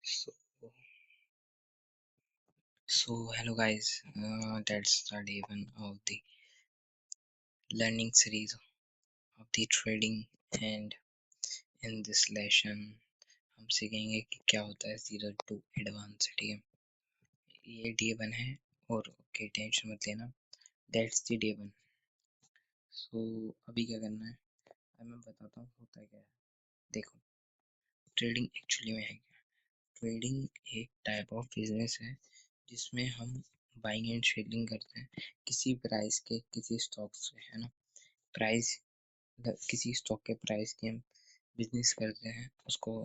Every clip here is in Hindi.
So, hello guys. That's the day one of the learning series of the trading, and in this lesson हम सीखेंगे कि क्या होता है जीरो टू एडवांस। ठीक है, ये डे वन है और ओके, टेंशन मत लेना, दैट्स द डे वन। सो अभी क्या करना है, अब मैं बताता हूँ होता क्या है। देखो, ट्रेडिंग एक्चुअली में है क्या। ट्रेडिंग एक टाइप ऑफ बिजनेस है जिसमें हम बाइंग एंड सेलिंग करते हैं किसी प्राइस के किसी स्टॉक से, है ना। प्राइस, किसी स्टॉक के प्राइस की हम बिजनेस करते हैं, उसको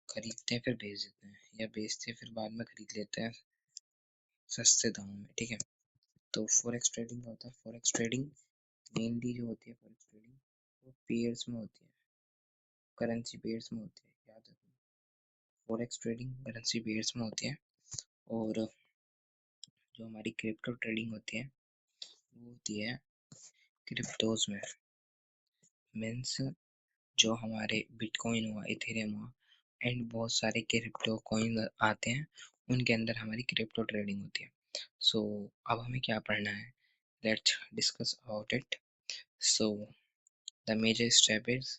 खरीदते हैं फिर बेच देते हैं, या बेचते हैं फिर बाद में खरीद लेते हैं सस्ते दामों में। ठीक है, तो फॉरेक्स ट्रेडिंग क्या होता है। फॉरेक्स ट्रेडिंग मेनली जो होती है, फॉरेक्स ट्रेडिंग वो पेयर्स में होती है, करेंसी पेयर्स में होती है, याद रखना। फॉरेक्स ट्रेडिंग करेंसी पेयर्स में होती है, और जो हमारी क्रिप्टो ट्रेडिंग होती है वो होती है क्रिप्टोज में। मीन्स जो हमारे बिटकॉइन हुआ, इथेरियम हुआ, एंड बहुत सारे क्रिप्टो कॉइन आते हैं, उनके अंदर हमारी क्रिप्टो ट्रेडिंग होती है। सो अब हमें क्या पढ़ना है, let's discuss about it. So the major step is,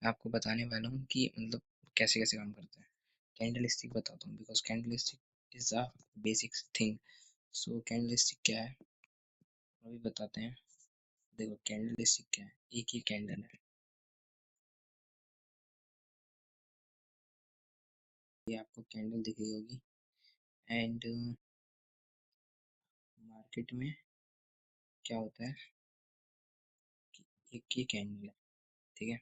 मैं आपको बताने वाला हूँ कि मतलब कैसे कैसे काम करते हैं। कैंडल स्टिक बताता हूँ, because candle stick is a basic thing. So candle stick क्या है अभी बताते हैं। देखो कैंडल स्टिक क्या है, एक ही कैंडल है, ये आपको कैंडल दिख रही होगी, एंड मार्केट में क्या होता है कि एक ही कैंडल है। ठीक है,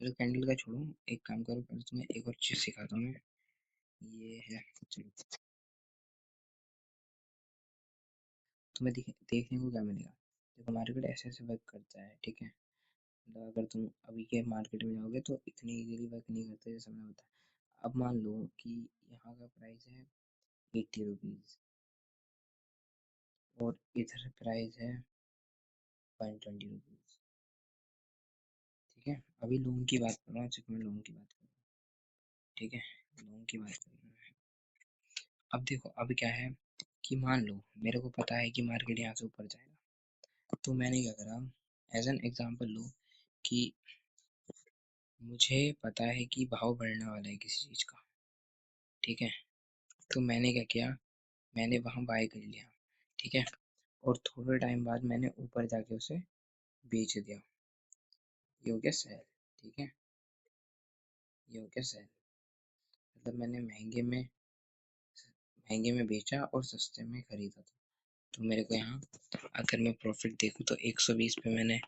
चलो कैंडल का छोड़ो, एक काम करो, पहले तुम्हें एक और चीज सिखाता हूँ मैं। ये है, चलो तुम्हें देखने को क्या मिलेगा। देखो मार्केट ऐसे ऐसे वर्क करता है। ठीक है, मतलब अगर तुम अभी के मार्केट में जाओगे तो इतनी इजीली वर्क नहीं करता जैसे मैंने बताया। अब मान लो कि यहाँ का प्राइस है 80 रुपीज, और इधर प्राइस है 120 रुपीज। ठीक है, अभी लोन की बात कर रहा हूँ, सिर्फ मैं लोन की बात कर रहा हूँ। ठीक है, लोन की बात कर रहा हूँ। अब देखो अब क्या है कि मान लो मेरे को पता है कि मार्केट यहाँ से ऊपर जाएगा, तो मैंने क्या करा, एज एन एग्जांपल लो कि मुझे पता है कि भाव बढ़ने वाला है किसी चीज का। ठीक है, तो मैंने क्या किया, मैंने वहां बाय कर लिया। ठीक है, और थोड़े टाइम बाद मैंने ऊपर जाके उसे बेच दिया, ये हो गया सेल। ठीक है, ये हो गया सेल, मतलब मैंने महंगे में बेचा और सस्ते में खरीदा था। तो मेरे को यहाँ अगर मैं प्रॉफिट देखूँ तो 120 पे मैंने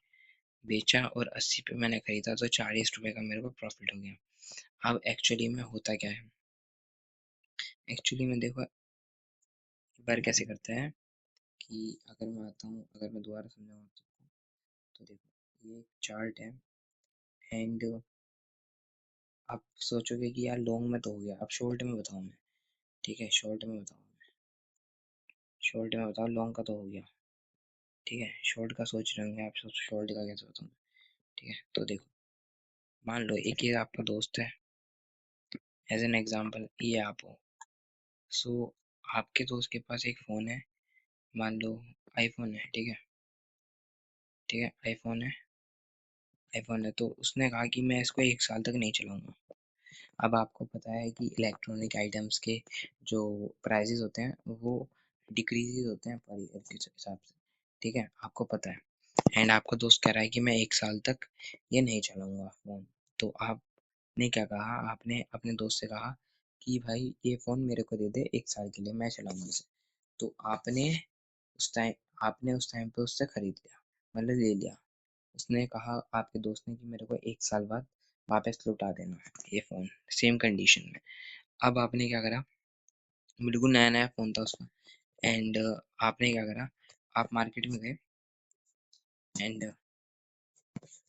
बेचा और 80 पे मैंने खरीदा, तो 40 रुपए का मेरे को प्रॉफिट हो गया। अब एक्चुअली में होता क्या है, एक्चुअली में देखो एक बार कैसे करते हैं कि अगर मैं आता हूँ, अगर मैं दोबारा समझाऊँ आपको, तो देखो ये एक चार्ट है, एंड आप सोचोगे कि यार लॉन्ग में तो हो गया, अब शॉर्ट में बताऊँ मैं। ठीक है, शॉर्ट में बताऊँ मैं, शॉर्ट में बताओ, लॉन्ग का तो हो गया। ठीक है, शॉर्ट का सोच रहे होंगे आप सब, शॉर्ट का कैसे बताऊँ। ठीक है, तो देखो मान लो एक ये आपका दोस्त है, एज एन एग्जाम्पल ये आप हो। सो आपके दोस्त के पास एक फ़ोन है, मान लो आईफोन है। ठीक है, ठीक है, आईफोन है, तो उसने कहा कि मैं इसको 1 साल तक नहीं चलाऊंगा। अब आपको पता है कि इलेक्ट्रॉनिक आइटम्स के जो प्राइसेस होते हैं वो डिक्रीजेज होते हैं पर ईयर के हिसाब से। ठीक है, आपको पता है, एंड आपका दोस्त कह रहा है कि मैं 1 साल तक ये नहीं चलाऊंगा फ़ोन। तो आपने क्या कहा, आपने अपने दोस्त से कहा कि भाई ये फ़ोन मेरे को दे दे 1 साल के लिए, मैं चलाऊंगा इसे। तो उस टाइम आपने उस टाइम पे उससे खरीद लिया, मतलब ले लिया। उसने कहा आपके दोस्त ने कि मेरे को 1 साल बाद वापस लौटा देना है ये फ़ोन, सेम कंडीशन में। अब आपने क्या करा, बिल्कुल नया नया फ़ोन था उसका, एंड आपने क्या करा, आप मार्केट में गए, एंड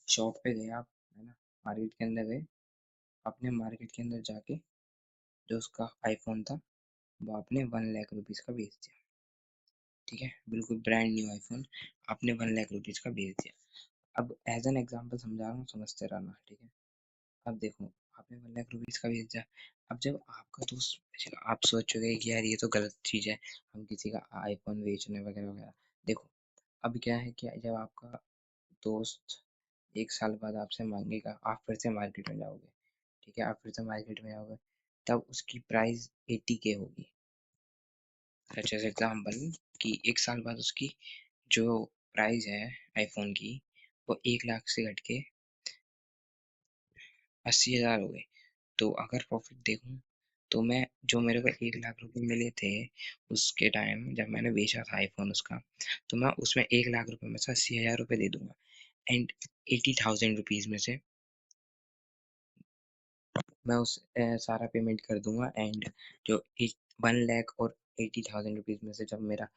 शॉप पे गए आप, है ना, मार्केट के अंदर गए। आपने मार्केट के अंदर जाके जो उसका आईफोन था वो आपने 1 लाख रुपीज़ का बेच दिया। ठीक है, बिल्कुल ब्रांड न्यू आईफोन आपने 1 लाख रुपीज़ का बेच दिया। अब एज एन एग्जाम्पल समझा रहा हूँ, समझते रहना। ठीक है, अब देखो आपने 1 लाख रुपीज़ का बेच दिया। अब जब आपका दोस्त, आप सोचोगे कि यार ये तो गलत चीज़ है, हम किसी का आईफोन बेचने वगैरह वगैरह। देखो अब क्या है, कि जब आपका दोस्त 1 साल बाद आपसे मांगेगा, आप फिर से मार्केट में जाओगे, ठीक है, आप फिर से मार्केट में जाओगे, तब उसकी प्राइस 80K होगी। सच एज एग्जाम्पल कि 1 साल बाद उसकी जो प्राइस है आईफोन की, वो 1 लाख से घट के 80 हजार हो गई। तो अगर प्रॉफिट देखूं, तो मैं, जो मेरे को 1 लाख रुपए मिले थे उसके टाइम जब मैंने बेचा था आईफोन उसका, तो मैं उसमें 1 लाख रुपए में से 80 हजार रुपये दे दूंगा, एंड 80,000 रुपीज में से मैं उस सारा पेमेंट कर दूंगा, एंड जो 1 लाख और 80,000 रुपीज में से जब मेरा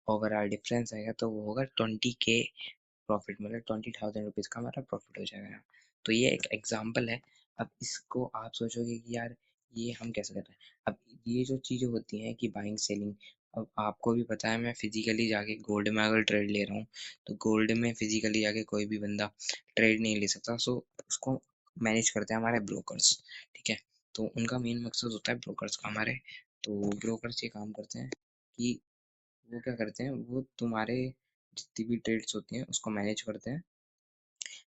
ओवरऑल डिफरेंस आएगा, तो वो होगा 20K प्रॉफिट, मतलब 20,000 रुपीज का हमारा प्रॉफिट हो जाएगा। तो ये एक एग्जाम्पल है। अब इसको आप सोचोगे कि यार ये हम कैसे कर रहे हैं। अब ये जो चीज़ें होती हैं कि बाइंग सेलिंग, अब आपको भी पता है, मैं फिजिकली जाके गोल्ड में अगर ट्रेड ले रहा हूँ, तो गोल्ड में फिजिकली जाके कोई भी बंदा ट्रेड नहीं ले सकता। सो उसको मैनेज करते हैं हमारे ब्रोकर्स, ठीक है। तो उनका मेन मकसद होता है ब्रोकर्स का हमारे। तो ब्रोकर्स ये काम करते हैं कि वो क्या करते हैं, वो तुम्हारे जितनी भी ट्रेड्स होती हैं उसको मैनेज करते हैं,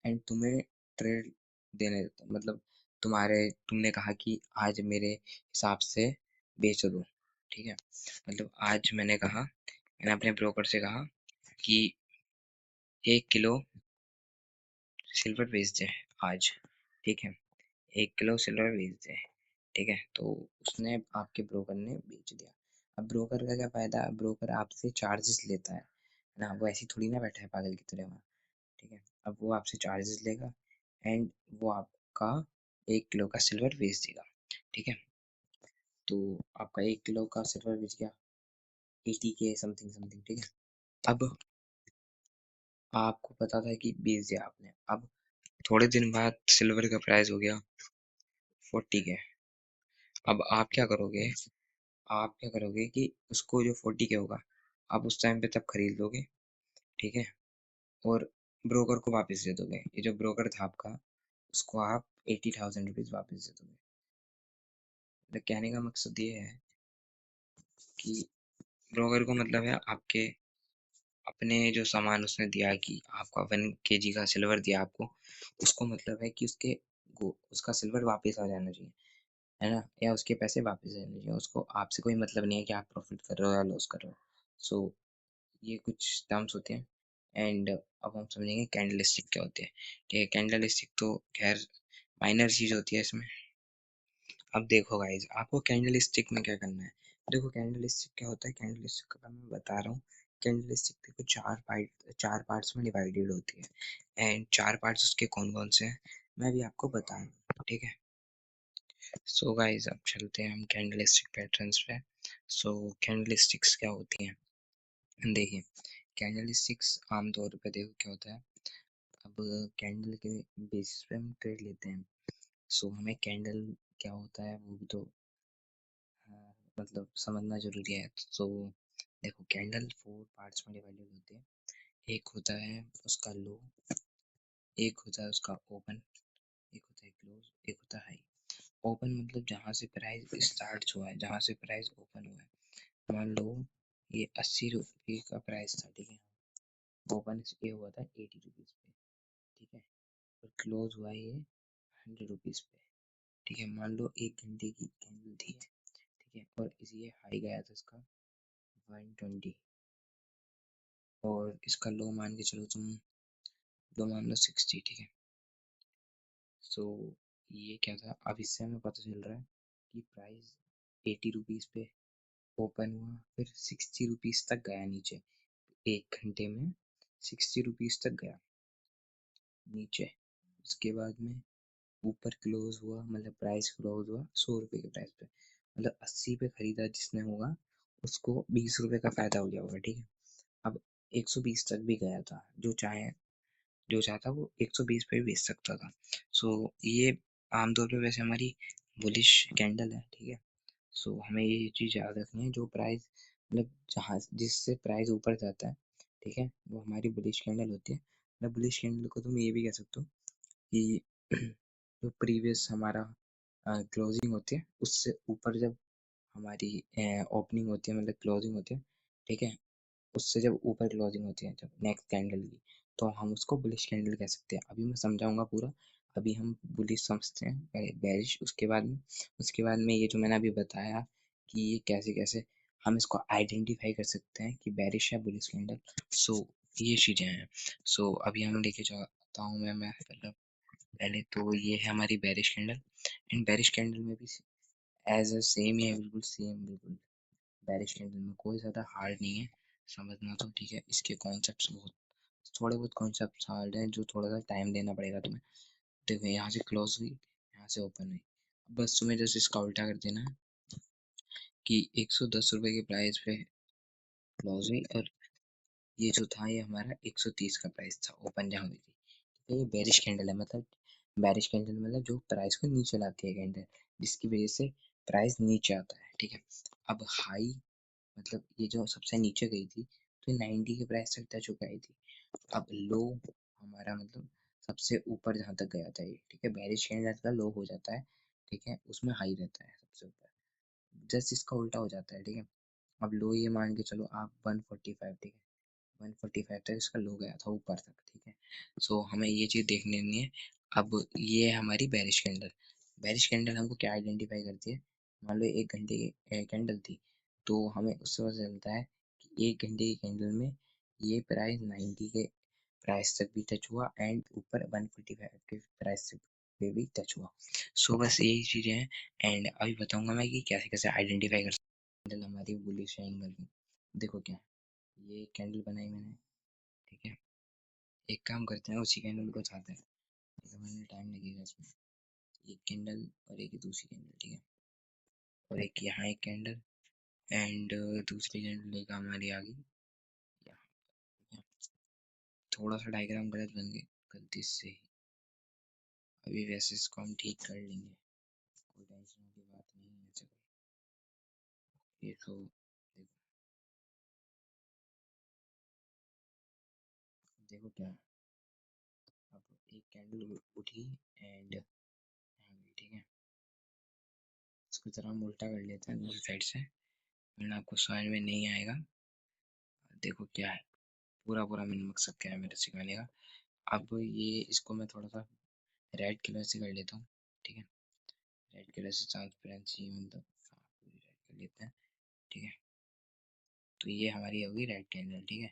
एंड तुम्हें ट्रेड देने देते हैं। मतलब तुमने कहा कि आज मेरे हिसाब से बेच दो, ठीक है। मतलब आज मैंने अपने ब्रोकर से कहा कि 1 किलो सिल्वर बेच दे आज, ठीक है, 1 किलो सिल्वर बेच दे, ठीक है। तो उसने, आपके ब्रोकर ने बेच दिया। अब ब्रोकर का क्या फायदा, ब्रोकर आपसे चार्जेस लेता है ना, वो ऐसी थोड़ी ना बैठा है पागल की तरह वहाँ, ठीक है। अब वो आपसे चार्जेस लेगा, एंड वो आपका 1 किलो का सिल्वर बेच देगा, ठीक है। तो आपका 1 किलो का सिल्वर बेच गया 80K समथिंग समथिंग, ठीक है। अब आपको पता था कि बेच दिया आपने, अब थोड़े दिन बाद सिल्वर का प्राइस हो गया 40K। अब आप क्या करोगे कि उसको जो 40K होगा, आप उस टाइम पे तब खरीद लोगे, ठीक है, और ब्रोकर को वापस दे दोगे। ये जो ब्रोकर था आपका, उसको आप 80,000 रुपीज वापस दे दोगे। मतलब कहने का मकसद ये है कि ब्रोकर को मतलब है आपके अपने जो सामान उसने दिया है, कि आपका 1 kg का सिल्वर दिया आपको, उसको मतलब है कि उसका सिल्वर वापस आ जाना चाहिए, है ना, या उसके पैसे वापस आ जाने चाहिए। उसको आपसे कोई मतलब नहीं है कि आप प्रॉफिट कर रहे हो या लॉस कर रहे हो। सो ये कुछ टर्म्स होते हैं। एंड अब हम समझेंगे कैंडलस्टिक क्या होते हैं, ठीक है। कैंडलस्टिक तो खैर माइनर चीज होती है इसमें। अब देखो गाइज, आपको कैंडल स्टिक में क्या करना है। देखो कैंडल स्टिक क्या होता है, कैंडल स्टिक का मैं बता रहा हूँ। कैंडल स्टिक देखो चार पार्ट्स में डिवाइडेड होती है, एंड चार पार्ट्स उसके कौन कौन से हैं, मैं भी आपको बता रहा हूँ, ठीक है। सो गाइज अब चलते हैं हम कैंडल स्टिक पैटर्न्स पे। सो कैंडल स्टिक्स क्या होती हैं, देखिए कैंडल स्टिक्स आमतौर पे देखो क्या होता है। अब कैंडल के बेसिस पे हम ट्रेड लेते हैं। सो हमें कैंडल क्या होता है वो भी तो मतलब समझना जरूरी है। तो देखो कैंडल 4 पार्ट्स में डिवाइडेड होते हैं। एक होता है उसका लो, एक होता है उसका ओपन, एक होता है क्लोज, एक होता है हाई। ओपन मतलब जहाँ से प्राइस स्टार्ट हुआ है, जहाँ से प्राइस ओपन हुआ है। मान लो ये 80 रुपये का प्राइस था, ठीक है, ओपन ये हुआ था 80 रुपीज़ पे, ठीक है, और क्लोज हुआ ये 100 रुपीज़ पे, ठीक है। मान लो 1 घंटे की कैंडल थी, ठीक है, और इसी ये हाई गया था इसका 120, और इसका लो मान के चलो तुम, लो मान लो 60, ठीक है। सो ये क्या था, अब इससे हमें पता चल रहा है कि प्राइस 80 रुपीज़ पे ओपन हुआ, फिर 60 रुपीज़ तक गया नीचे, 1 घंटे में 60 रुपीज़ तक गया नीचे। उसके बाद में ऊपर क्लोज हुआ, मतलब प्राइस क्लोज हुआ 100 रुपये के प्राइस पे, मतलब 80 पे खरीदा जिसने होगा उसको 20 रुपये का फायदा हो गया होगा, ठीक है। अब 120 तक भी गया था, जो चाहता वो 120 पे भी बेच सकता था। सो ये आमतौर पे वैसे हमारी बुलिश कैंडल है, ठीक है। सो हमें ये चीज़ याद रखनी है, जो प्राइस मतलब जहाँ जिससे प्राइस ऊपर जाता है, ठीक है, वो हमारी बुलिश कैंडल होती है। मतलब बुलिश कैंडल को तुम ये भी कह सकते हो कि जो प्रीवियस हमारा क्लोजिंग होती है उससे ऊपर जब हमारी ओपनिंग होती है मतलब क्लोजिंग होती है, ठीक है, उससे जब ऊपर क्लोजिंग होती है जब नेक्स्ट कैंडल की, तो हम उसको बुलिश कैंडल कह सकते हैं। अभी मैं समझाऊंगा पूरा। अभी हम बुलिश समझते हैं बेरिश, उसके बाद में ये जो मैंने अभी बताया कि ये कैसे कैसे हम इसको आइडेंटिफाई कर सकते हैं कि बेरिश है बुलिश कैंडल। सो ये चीज़ें हैं। सो अभी हम लेके जाता हूँ मैं मतलब पहले तो ये है हमारी bearish candle. And bearish candle में भी एज अ सेम ही है, बिल्कुल सेम, बिल्कुल बेरिश कैंडल में कोई ज़्यादा हार्ड नहीं है समझना, तो ठीक है। इसके कॉन्सेप्ट्स बहुत थोड़े बहुत कॉन्सेप्ट हार्ड हैं जो थोड़ा सा टाइम देना पड़ेगा तुम्हें। देखो यहाँ से क्लोज हुई, यहाँ से ओपन हुई, बस तुम्हें जस्ट इसका उल्टा कर देना है कि 110 रुपए के प्राइस पे क्लोज हुई, और ये जो था ये हमारा 130 का प्राइस था ओपन जहाँ हुई थी। तो ये बेरिश कैंडल है, मतलब बेरिश कैंडल मतलब जो प्राइस को नीचे लाती है कैंडल, जिसकी वजह से प्राइस नीचे आता है, ठीक है। अब हाई मतलब ये जो सबसे नीचे गई थी तो 90 के प्राइस तक टच हो गई थी। अब लो हमारा मतलब सबसे ऊपर जहाँ तक गया था ये, ठीक है। बेरिश कैंडल का लो हो जाता है, ठीक है, उसमें हाई रहता है सबसे ऊपर, जस्ट इसका उल्टा हो जाता है, ठीक है। अब लो ये मान के चलो आप 145, ठीक है, 145 तक इसका लो गया था ऊपर तक, ठीक है। सो हमें ये चीज़ देखनी नहीं है। अब ये है हमारी बेरिश कैंडल। बेरिश कैंडल हमको क्या आइडेंटिफाई करती है, मान लो 1 घंटे की कैंडल थी, तो हमें उससे पता चलता है कि 1 घंटे की कैंडल में ये प्राइस 90 के प्राइस तक भी टच हुआ एंड ऊपर 145 के प्राइस तक पे भी टच हुआ। सो बस यही चीज़ें हैं। एंड अभी बताऊंगा मैं कि कैसे कैसे आइडेंटिफाई कर कैंडल हमारी बुलिश है एंगल में। देखो क्या है, ये कैंडल बनाई मैंने, ठीक है। एक काम करते हैं उसी कैंडल को चाहते हैं, ठीक है, मैंने टाइम लगेगा इसमें। एक कैंडल और एक दूसरी कैंडल, ठीक है, और एक यहाँ एक कैंडल एंड दूसरी कैंडल एक हमारी आ गई यहाँ, ठीक है। थोड़ा सा डायग्राम गलत बन गया गलती से, अभी वैसे इसको हम ठीक कर लेंगे, कोई टेंशन की बात नहीं है। चलो ये तो देखो, देखो क्या है, अब एक कैंडल उठी एंड यहाँ गई, ठीक है। इसको जरा हम उल्टा कर लेते हैं दूसरी साइड से, वरना आपको समझ में नहीं आएगा। देखो क्या है, पूरा पूरा मैंने मकसद क्या है मेरे सिखाने का। अब ये इसको मैं थोड़ा सा रेड कलर से कर लेता हूँ, ठीक है। रेड कलर से ट्रांसपेरेंसी मतलब हाँ, पूरी रेड कर लेते हैं, ठीक है। तो ये हमारी होगी रेड कैंडल, ठीक है।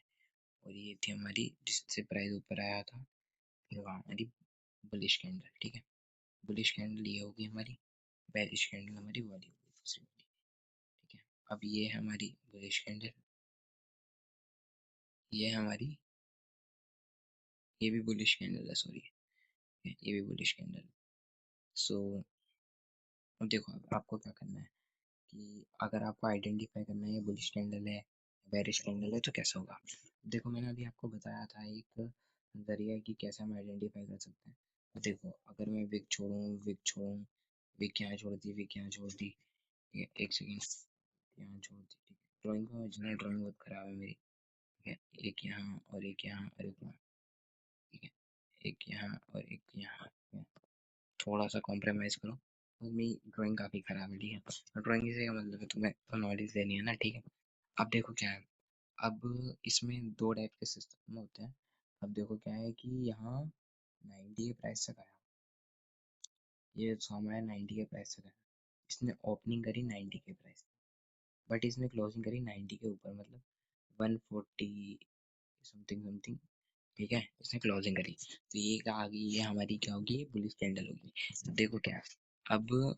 और ये थी हमारी जिससे प्राइस ऊपर आया था, ये वहाँ हमारी बुलिश कैंडल, ठीक है। बुलिश कैंडल ये होगी हमारी, बेरिश कैंडल हमारी वाली होगी दूसरी वाली, ठीक है। अब ये है हमारी बुलिश कैंडल, ये है हमारी, ये भी बुलिश कैंडल है, सॉरी, ये भी बुलिश कैंडल। सो अब देखो अब आपको क्या करना है कि अगर आपको आइडेंटिफाई करना है ये बुलिश कैंडल है बेरिश कैंडल है तो कैसा होगा। देखो मैंने अभी आपको बताया था एक जरिया कि कैसे हम आइडेंटिफाई कर सकते हैं। तो देखो अगर मैं विक छोड़ूँ, विक यहाँ छोड़ दी, विक यहाँ छोड़ दी, एक सेकेंड, यहाँ छोड़ दी, ठीक है। ड्राइंग का जो है ड्राइंग बहुत खराब है मेरी, ठीक है। एक यहाँ और एक यहाँ और एक यहाँ, ठीक है, एक यहाँ और एक यहाँ, ठीक है? थोड़ा सा कॉम्प्रोमाइज़ करो, और मेरी ड्राइंग काफ़ी ख़राब है, ठीक है। ड्राइंग से का मतलब है तुम्हें तो नॉलेज देनी है ना, ठीक है। अब देखो क्या है, अब इसमें दो टाइप के सिस्टम होते हैं। अब देखो क्या है कि यहाँ 90 के प्राइस तक आया, ये हमारा 90 के प्राइस तक आया, इसने ओपनिंग करी 90 के प्राइस, बट इसने क्लोजिंग करी 90 के ऊपर, मतलब 140 समथिंग समथिंग, ठीक है, इसने क्लोजिंग करी। तो ये क्या आ गई, ये हमारी क्या होगी, बुलिश कैंडल होगी। तो देखो क्या है, अब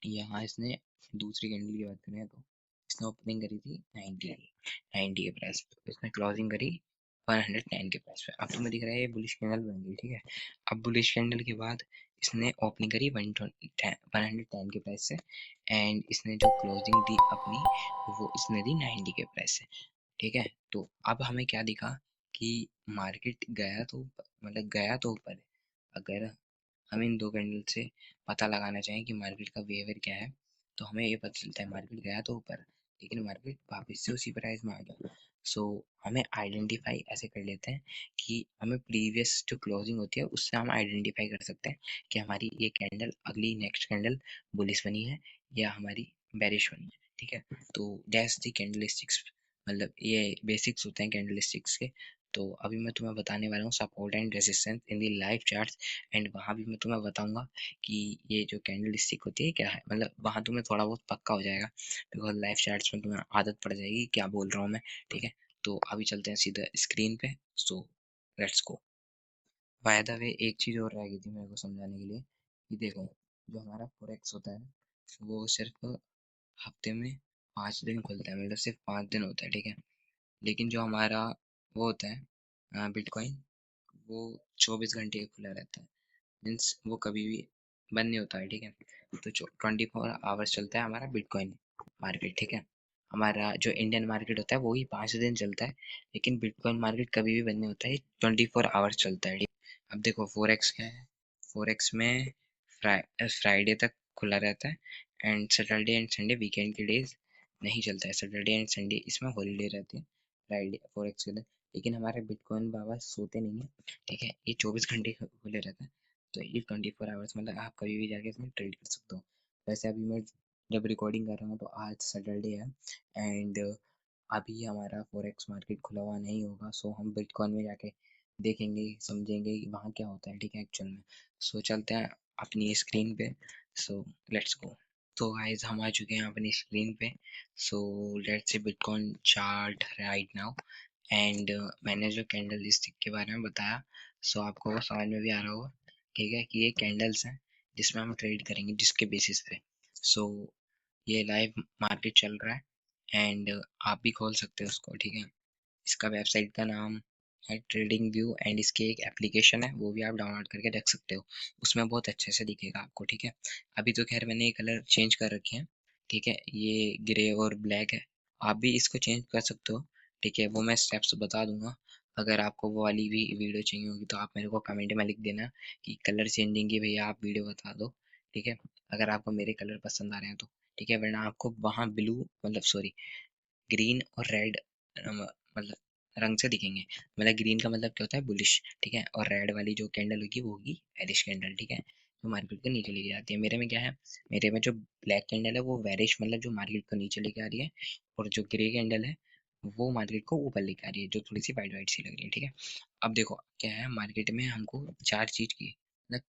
यहाँ इसने दूसरी कैंडल की बात करें तो इसने ओपनिंग करी थी 90 के प्राइस पे, इसने क्लोजिंग करी 110 के प्राइस पे। अब तुम्हें दिख रहा है ये बुलिश कैंडल बन गई, ठीक है। अब बुलिश कैंडल के बाद इसने ओपनिंग करी 110 के प्राइस से एंड इसने जो क्लोजिंग दी अपनी वो इसने दी 90 के प्राइस से, ठीक है। तो अब हमें क्या दिखा कि मार्केट गया तो मतलब गया तो ऊपर है। अगर हम इन दो कैंडल से पता लगाना चाहें कि मार्केट का बिहेवियर क्या है, तो हमें ये पता चलता है मार्केट गया तो ऊपर, लेकिन मार्केट वापस से उसी प्राइस में आ गया। सो हमें आइडेंटिफाई ऐसे कर लेते हैं कि हमें प्रीवियस जो क्लोजिंग होती है उससे हम आइडेंटिफाई कर सकते हैं कि हमारी ये कैंडल अगली नेक्स्ट कैंडल बुलिश बनी है या हमारी बेरिश बनी है। ठीक है, तो दैट्स द कैंडलस्टिक्स, मतलब ये बेसिक्स होते हैं कैंडलस्टिक्स के। तो अभी मैं तुम्हें बताने वाला हूँ support and resistance in the live charts, and वहाँ भी मैं तुम्हें बताऊंगा कि ये जो कैंडल स्टिक होती है क्या है, मतलब वहाँ तुम्हें थोड़ा बहुत पक्का हो जाएगा, बिकॉज लाइव चार्ट्स में तुम्हें आदत पड़ जाएगी क्या बोल रहा हूँ मैं। ठीक है, तो अभी चलते हैं सीधा स्क्रीन पे। So let's go. By the way एक चीज़ और रह गई थी मेरे को समझाने के लिए कि देखो, जो हमारा फोरेक्स होता है वो सिर्फ हफ्ते में 5 दिन खुलता है, मतलब सिर्फ 5 दिन होता है। ठीक है, लेकिन जो हमारा वो होता है बिटकॉइन, वो 24 घंटे खुला रहता है, मीन्स वो कभी भी बंद नहीं होता है। ठीक है, तो 24 आवर्स चलता है हमारा बिटकॉइन मार्केट। ठीक है, हमारा जो इंडियन मार्केट होता है वो ही 5 दिन चलता है, लेकिन बिटकॉइन मार्केट कभी भी बंद नहीं होता है, 24 आवर्स चलता है। ठीक है? अब देखो फोरेक्स क्या है, फोरेक्स में फ्राइडे तक खुला रहता है, and Saturday and Sunday weekend के डेज नहीं चलता है, सैटरडे एंड संडे इसमें हॉलीडे रहती है फ्राइडे फोरेक्स के दिन। लेकिन हमारे बिटकॉइन बाबा सोते नहीं है। ठीक है, ये 24 घंटे खुले रहता है, तो ये 24 आवर्स मतलब आप कभी भी जाके इसमें ट्रेड कर सकते हो। वैसे अभी मैं जब रिकॉर्डिंग कर रहा हूँ तो आज सैटरडे है, एंड अभी हमारा फॉरेक्स मार्केट खुला हुआ नहीं होगा, सो हम बिटकॉइन में जाके देखेंगे समझेंगे कि वहाँ क्या होता है। ठीक है, एक्चुअल में। सो चलते हैं अपनी स्क्रीन पे। So let's go. तो गाइस हम आ चुके हैं अपनी स्क्रीन पे। So let's say bitcoin chart right now, and मैंने जो कैंडल स्टिक के बारे में बताया, सो आपको वो समझ में भी आ रहा होगा। ठीक है, कि ये कैंडल्स हैं जिसमें हम ट्रेड करेंगे जिसके बेसिस पे। सो ये लाइव मार्केट चल रहा है, एंड आप भी खोल सकते हो उसको। ठीक है, इसका वेबसाइट का नाम है ट्रेडिंग व्यू, एंड इसकी एक एप्लीकेशन है वो भी आप डाउनलोड करके रख सकते हो, उसमें बहुत अच्छे से दिखेगा आपको। ठीक है, अभी तो खैर मैंने ये कलर चेंज कर रखे हैं। ठीक है, ये ग्रे और ब्लैक है, आप भी इसको चेंज कर सकते हो। ठीक है, वो मैं स्टेप्स बता दूंगा। अगर आपको वो वाली भी वीडियो चाहिए होगी तो आप मेरे को कमेंट में लिख देना कि कलर चेंजिंग की भैया आप वीडियो बता दो। ठीक है, अगर आपको मेरे कलर पसंद आ रहे हैं तो। ठीक है, वरना आपको वहाँ ब्लू मतलब सॉरी ग्रीन और रेड मतलब रंग से दिखेंगे। मतलब ग्रीन का मतलब क्या होता है, बुलिश। ठीक है, और रेड वाली जो कैंडल होगी वो होगी बेरिश कैंडल। ठीक है, जो मार्केट को नीचे लेके जाती है। मेरे में क्या है, मेरे में जो ब्लैक कैंडल है वो बेरिश मतलब जो मार्केट को नीचे लेके आ रही है, और जो ग्रे कैंडल है वो मार्केट को ऊपर लेके आ रही है, जो थोड़ी सी वाइट वाइट सी लग रही है। ठीक है, अब देखो क्या है, मार्केट में हमको चार चीज की मतलब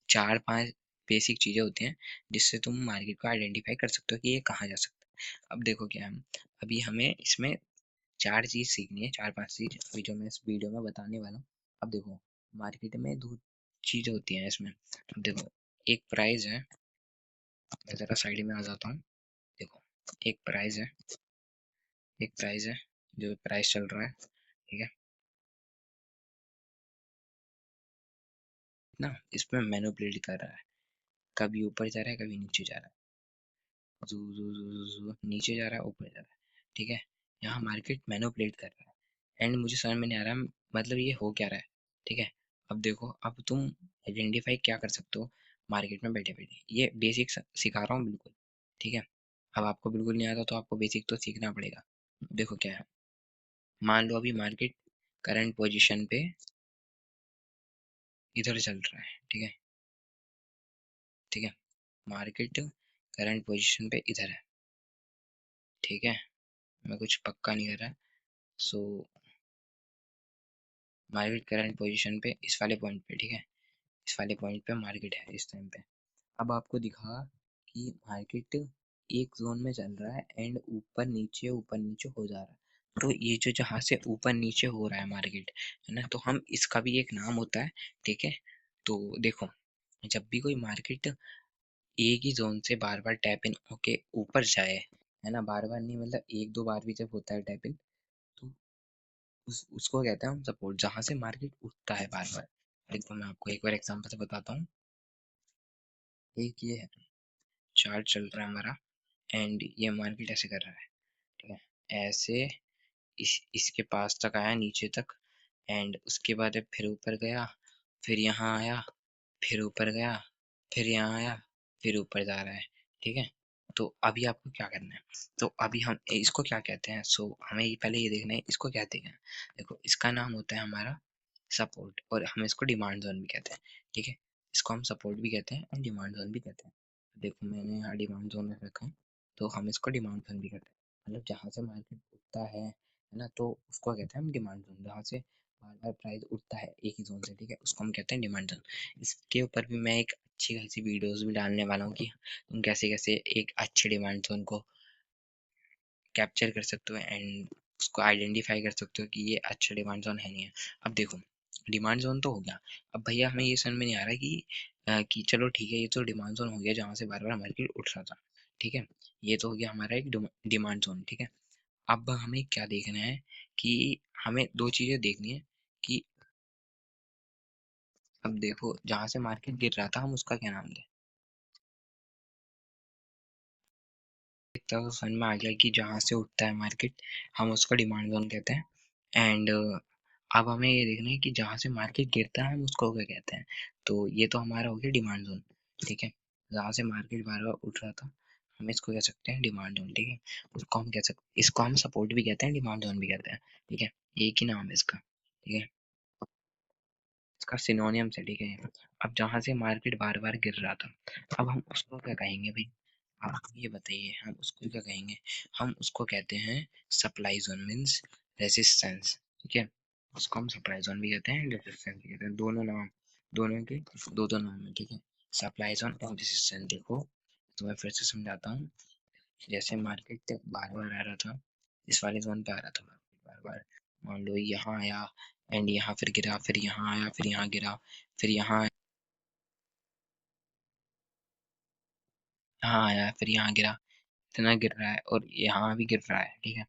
चार पांच बेसिक चीजें होती हैं जिससे तुम मार्केट को आइडेंटिफाई कर सकते हो कि ये कहाँ जा सकता है। अब देखो क्या है, अभी हमें इसमें चार चीज सीखनी है, चार पांच चीज अभी जो मैं इस वीडियो में बताने वाला हूँ। अब देखो, मार्केट में दो चीज होती हैं इसमें। अब देखो, एक प्राइस है, मैं जरा साइड में आ जाता हूँ। देखो, एक प्राइस है, एक प्राइस है, जो प्राइस चल रहा है। ठीक है ना, इसमें मैनिपुलेट कर रहा है, कभी ऊपर जा रहा है कभी नीचे जा रहा है, जू जू जू जू जू, नीचे जा रहा है ऊपर जा रहा है। ठीक है, यहाँ मार्केट मैनिपुलेट कर रहा है, एंड मुझे समझ में नहीं आ रहा मतलब ये हो क्या रहा है। ठीक है, अब देखो, अब तुम आइडेंटिफाई क्या कर सकते हो मार्केट में बैठे बैठे, ये बेसिक सिखा रहा हूँ बिल्कुल। ठीक है, अब आपको बिल्कुल नहीं आता तो आपको बेसिक तो सीखना पड़ेगा। देखो क्या है, मान लो अभी मार्केट करंट पोजीशन पे इधर चल रहा है। ठीक है, ठीक है, मार्केट करंट पोजीशन पे इधर है। ठीक है, मैं कुछ पक्का नहीं कर रहा। सो मार्केट करंट पोजीशन पे इस वाले पॉइंट पे, ठीक है, इस वाले पॉइंट पे मार्केट है इस टाइम पे। अब आपको दिखा कि मार्केट एक जोन में चल रहा है, एंड ऊपर नीचे हो जा रहा है। तो ये जो जहाँ से ऊपर नीचे हो रहा है मार्केट, है ना, तो हम इसका भी एक नाम होता है। ठीक है, तो देखो, जब भी कोई मार्केट एक ही जोन से बार बार टैप इन होके ऊपर जाए, है ना, बार बार नहीं मतलब एक दो बार भी जब होता है टैप इन, तो उसको कहते हैं हम सपोर्ट, जहाँ से मार्केट उठता है बार बार। देखो मैं आपको एक बार एग्जांपल से बताता हूँ। एक ये है, चार्ट चल रहा है हमारा, एंड ये मार्केट ऐसे कर रहा है। ठीक है, ऐसे इसके पास तक आया नीचे तक, एंड उसके बाद ये फिर ऊपर गया, फिर यहाँ आया, फिर ऊपर गया, फिर यहाँ आया, फिर ऊपर जा रहा है। ठीक है, तो अभी आपको क्या करना है, तो अभी हम इसको क्या कहते हैं, सो हमें पहले ये देखना है इसको क्या कहते हैं। देखो इसका नाम होता है हमारा सपोर्ट, और हम इसको डिमांड जोन भी कहते हैं। ठीक है, इसको हम सपोर्ट भी कहते हैं और डिमांड जोन भी कहते हैं। देखो मैंने यहाँ डिमांड जोन में रखा है, तो हम इसको डिमांड जोन भी कहते हैं। मतलब जहाँ से मार्केट उठता है ना, तो उसको कहते हैं हम डिमांड जोन। जहाँ से बार बार प्राइस उठता है एक ही जोन से, ठीक है, उसको हम कहते हैं डिमांड जोन। इसके ऊपर भी मैं एक अच्छी खासी वीडियोस भी डालने वाला हूँ कि तुम कैसे कैसे एक अच्छे डिमांड जोन को कैप्चर कर सकते हो एंड उसको आइडेंटिफाई कर सकते हो कि ये अच्छा डिमांड जोन है नहीं है। अब देखो डिमांड जोन तो हो गया। अब भैया हमें ये समझ में नहीं आ रहा कि चलो ठीक है, ये तो डिमांड जोन हो गया जहाँ से बार बार मार्केट उठ रहा था। ठीक है, ये तो हो गया हमारा एक डिमांड जोन। ठीक है, अब हमें क्या देखना है कि हमें दो चीजें देखनी है कि अब देखो जहाँ से मार्केट गिर रहा था हम उसका क्या नाम दें। एक तरह समझ में आ गया कि जहाँ से उठता है मार्केट हम उसको डिमांड जोन कहते हैं। एंड अब हमें ये देखना है कि जहाँ से मार्केट गिरता है हम उसको क्या कहते हैं। तो ये तो हमारा हो गया डिमांड जोन। ठीक है, जहाँ से मार्केट बार बार उठ रहा था हम इसको कह सकते हैं डिमांड जोन। ठीक है, उसको हम कह सकते, इसको हम सपोर्ट भी कहते हैं, डिमांड जोन भी कहते हैं। ठीक है, एक ही नाम है इसका। ठीक है, इसका सिनोनियम से। ठीक है, अब जहाँ से मार्केट बार बार गिर रहा था अब हम उसको क्या कहेंगे भाई, आप ये बताइए हम उसको क्या कहेंगे। हम उसको कहते हैं सप्लाई जोन, मीन्स रेजिस्टेंस। ठीक है, उसको हम सप्लाई जोन भी कहते हैं, रेजिस्टेंस भी कहते हैं, दोनों नाम, दोनों के दो दो नाम है। ठीक है, सप्लाई जोन और रेजिस्टेंस। देखो तो मैं फिर से समझाता हूँ। जैसे मार्केट बार बार आ रहा था, इस वाले जोन पे आ रहा था मार्केट बार बार, मान लो यहाँ आया एंड यहाँ फिर गिरा, फिर यहाँ आया, फिर यहाँ गिरा, फिर यहाँ आया, फिर यहाँ गिरा, इतना गिर रहा है और यहाँ भी गिर रहा है। ठीक है,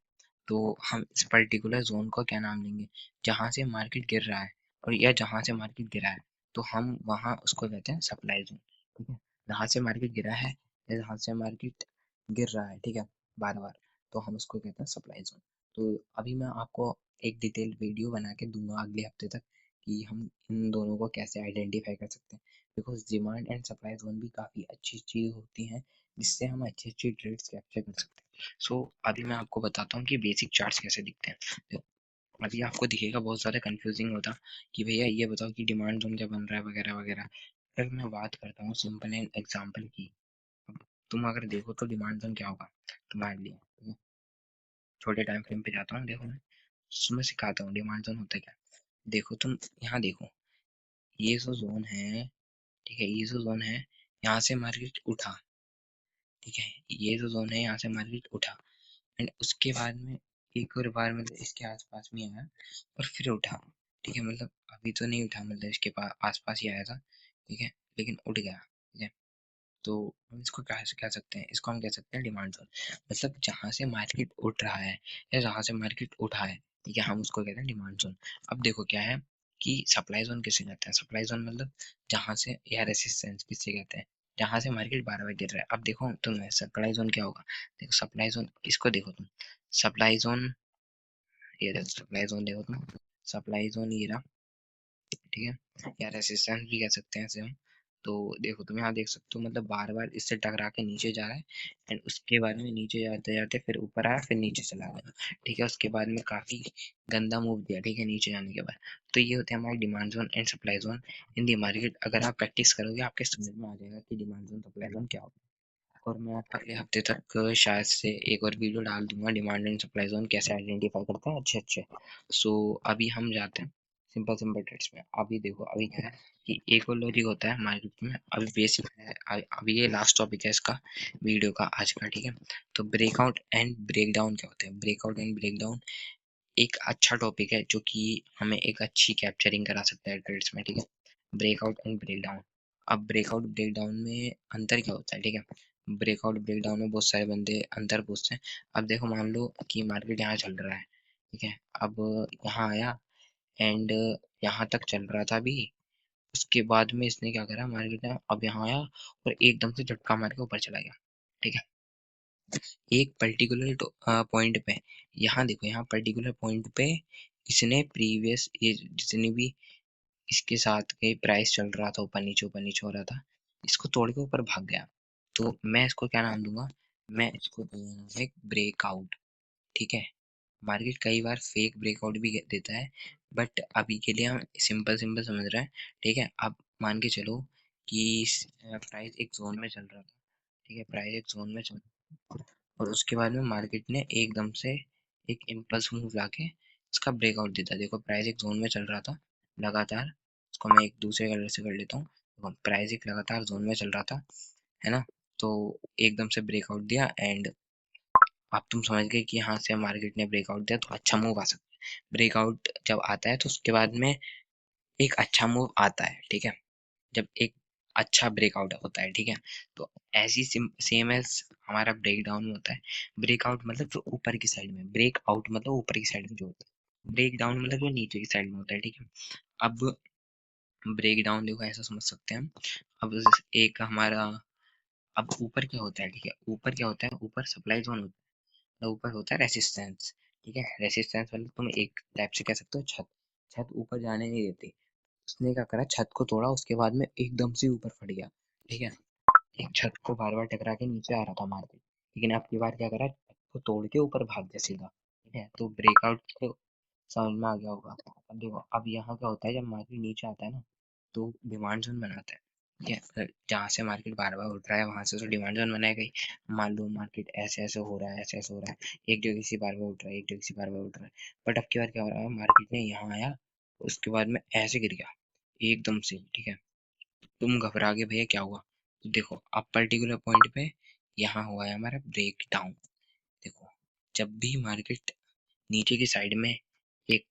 तो हम इस पर्टिकुलर जोन को क्या नाम देंगे, जहाँ से मार्केट गिर रहा है और या जहाँ से मार्केट गिरा है तो हम वहाँ उसको कहते हैं सप्लाई जोन। ठीक है, जहाँ से मार्केट गिरा है या जहाँ से मार्केट गिर रहा है, ठीक है, बार बार, तो हम उसको कहते हैं सप्लाई जोन। तो अभी मैं आपको एक डिटेल वीडियो बना के दूंगा अगले हफ्ते तक कि हम इन दोनों को कैसे आइडेंटिफाई कर सकते हैं। Because demand and supply zone भी काफ़ी अच्छी चीज़ होती हैं जिससे हम अच्छी अच्छी ट्रेड्स कैप्चर कर सकते हैं। सो अभी मैं आपको बताता हूँ कि बेसिक चार्ट्स कैसे दिखते हैं। तो अभी आपको दिखेगा बहुत ज़्यादा कंफ्यूजिंग होता कि भैया ये बताओ कि डिमांड जोन क्या बन रहा है वगैरह वगैरह। फिर मैं बात करता हूँ सिंपल एंड एग्जाम्पल की। अब तुम अगर देखो तो डिमांड जोन क्या होगा तुम्हारे लिए, ठीक है? छोटे टाइम फ्रेम पे जाता हूँ, देखो मैं तुम्हें सिखाता हूँ डिमांड जोन होता है क्या। देखो तुम यहाँ देखो, ये जो जोन है, ठीक है, ये जो जोन है यहाँ से मार्केट उठा। ठीक है, ये जो जोन है यहाँ से मार्केट उठा एंड उसके बाद में एक और बार मतलब इसके आसपास में आया और फिर उठा। ठीक है, मतलब अभी तो नहीं उठा, मतलब इसके पास आसपास ही आया था। ठीक है, लेकिन उठ गया। ठीक है, तो हम इसको क्या कह सकते हैं, इसको हम कह सकते हैं डिमांड जोन। मतलब जहाँ से मार्केट उठ रहा है या जहाँ से मार्केट उठा है, ठीक है, हम उसको कहते हैं डिमांड जोन। अब देखो क्या है कि सप्लाई जोन किसे कहते हैं। सप्लाई जोन मतलब जहाँ से, या रेसिस्टेंस किसे कहते हैं, जहाँ से मार्केट बार बार गिर रहा है। अब देखो तुम्हें सप्लाई जोन क्या होगा। देखो सप्लाई जोन इसको देखो तुम, सप्लाई जोन, ये देखो सप्लाई जोन देखो तुम, सप्लाई जोन ये रहा। ठीक है, या रेसिस्टेंस भी कह सकते हैं इसे हम। तो देखो तुम यहाँ देख सकते हो, मतलब बार बार इससे टकरा के नीचे जा रहा है एंड उसके बाद में नीचे जाते जाते फिर ऊपर आया फिर नीचे चला गया। ठीक है, उसके बाद में काफी गंदा मूव दिया। ठीक है, नीचे जाने के बाद। तो ये होते हैं हमारे demand zone and supply zone in the market. अगर आप प्रैक्टिस करोगे आपके समझ में आ जाएगा कि डिमांड जोन सप्लाई जोन क्या होता है। और मैं अगले हफ्ते तक शायद से एक और वीडियो डाल दूंगा डिमांड एंड सप्लाई जोन कैसे आइडेंटिफाई करते हैं अच्छे अच्छे। सो अभी हम जाते हैं सिंपल सिंपल ट्रेड्स में। अभी देखो अभी क्या है कि एक और लॉजिक होता है मार्केट में, अभी बेसिक है, अभी ये लास्ट टॉपिक है इसका वीडियो का आज का। ठीक है, तो ब्रेकआउट एंड ब्रेकडाउन क्या होते हैं। ब्रेकआउट एंड ब्रेकडाउन एक अच्छा टॉपिक है जो कि हमें एक अच्छी कैप्चरिंग करा सकता है ट्रेड्स में। ठीक है, ब्रेकआउट एंड ब्रेकडाउन। अब ब्रेकआउट ब्रेकडाउन में अंतर क्या होता है। ठीक है, ब्रेकआउट ब्रेकडाउन में बहुत सारे बंदे अंतर पूछते हैं। अब देखो मान लो कि मार्केट यहाँ चल रहा है, ठीक है, अब यहाँ आया एंड यहाँ तक चल रहा था अभी, उसके बाद में इसने क्या करा, मार्केट में अब यहाँ आया और एकदम से झटका मार के ऊपर चला गया। ठीक है, एक पर्टिकुलर पॉइंट पे, यहाँ देखो यहाँ पर्टिकुलर पॉइंट पे इसने प्रीवियस ये जितनी भी इसके साथ के प्राइस चल रहा था ऊपर नीचे हो रहा था, इसको तोड़ के ऊपर भाग गया। तो मैं इसको क्या नाम दूंगा, मैं इसको बोलूंगा एक ब्रेकआउट। ठीक है, मार्केट कई बार फेक ब्रेकआउट भी देता है, बट अभी के लिए हम सिंपल सिंपल समझ रहे हैं। ठीक है, अब मान के चलो कि प्राइस एक जोन में चल रहा था। ठीक है, प्राइस एक जोन में चल, और उसके बाद में मार्केट ने एकदम से एक इम्पल्स मूव लाके इसका ब्रेकआउट देता। देखो प्राइस एक जोन में चल रहा था लगातार, इसको मैं एक दूसरे कलर से कर लेता हूँ। देखो प्राइस एक लगातार जोन में चल रहा था, है ना, तो एकदम से ब्रेकआउट दिया, एंड अब तुम समझ गए कि यहाँ से मार्केट ने ब्रेकआउट दिया तो अच्छा मूव आ सकता है। ब्रेकआउट जब आता है तो उसके बाद में एक अच्छा मूव आता है। ठीक है, जब एक अच्छा ब्रेकआउट होता है, ठीक है, तो ऐसी सेम एज हमारा ब्रेक डाउन होता है। ब्रेकआउट मतलब जो ऊपर की साइड में, ब्रेकआउट मतलब ऊपर की साइड में जो होता है, ब्रेक डाउन मतलब जो नीचे की साइड में होता है। ठीक है, अब ब्रेक डाउन देखो ऐसा समझ सकते हैं हम। अब एक हमारा, अब ऊपर क्या होता है, ठीक है, ऊपर क्या होता है, ऊपर सप्लाई जोन होता है, तो ऊपर होता है रेसिस्टेंस। ठीक है, रेसिस्टेंस मतलब तुम एक टाइप से कह सकते हो छत, छत ऊपर जाने नहीं देती। उसने क्या करा, छत को तोड़ा, उसके बाद में एकदम से ऊपर फट गया। ठीक है, एक छत को बार बार टकरा के नीचे आ रहा था मार्केट, लेकिन अब की बार क्या करा, छत को तोड़ के ऊपर भाग गया सीधा। ठीक है, तो ब्रेकआउट तो समझ में आ गया होगा। अब देखो अब यहाँ क्या होता है, जब मार्केट नीचे आता है ना, तो डिमांड जोन बनाता है। ठीक है, जहाँ से मार्केट बार बार उठ रहा है वहां से तो डिमांड जोन बनाएगा ही। मान लो मार्केट ऐसे ऐसे हो रहा है, ऐसे ऐसे हो रहा है, एक जगह से बार बार उठ रहा है, एक जगह से बार बार उठ रहा है, बट अब की बार क्या हो रहा है, मार्केट ने यहाँ आया, उसके बाद में ऐसे गिर गया एकदम से। ठीक है, तुम घबरा गए भैया क्या हुआ, तो देखो अब पर्टिकुलर पॉइंट पे यहाँ हुआ है हमारा ब्रेक डाउन। देखो जब भी मार्केट नीचे की साइड में एक